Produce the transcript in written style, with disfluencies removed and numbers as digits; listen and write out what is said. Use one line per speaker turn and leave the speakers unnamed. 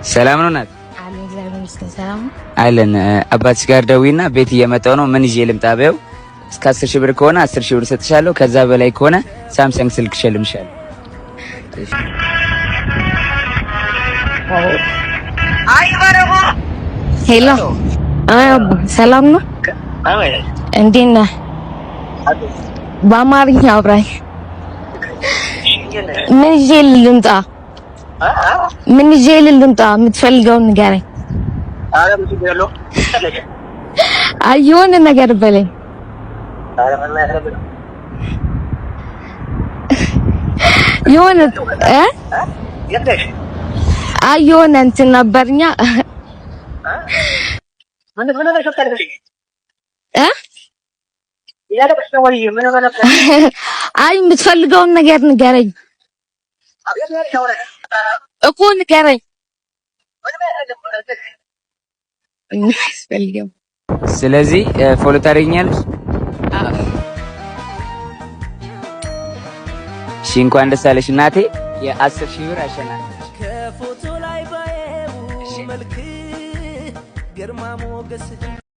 ሰላም ነው ናት
አለ እግዚአብሔር ይመስገን ሰላም
አለን። አባትሽ ጋር ደውይና ቤት እየመጣው ነው ምን ይዤ ልምጣ በይው። እስከ 10,000 ብር ከሆነ 10,000 ብር ሰጥሻለሁ። ከዛ በላይ ከሆነ ሳምሰንግ ስልክ ሸልምሻለሁ።
ሄሎ አባ ሰላም ነው? እንዴት ነህ? በአማርኛ አውራኝ። ምን ይዤ ልምጣ? ምን ይዤ ልምጣ? የምትፈልገውን ንገረኝ። አይ የሆነ ነገር በለኝ። የሆነ አይ የሆነ እንትን ነበርኛ አይ የምትፈልገውን ነገር ንገረኝ እኮ ንገረኝ።
ስለዚህ ፎሎ ታደርጊኛለሽ? እሺ እንኳን ደስ አለሽ እናቴ። የ10,000 ብር አሸናፊ ከፎቶ ላይ ባየው መልክ ግርማ ሞገስ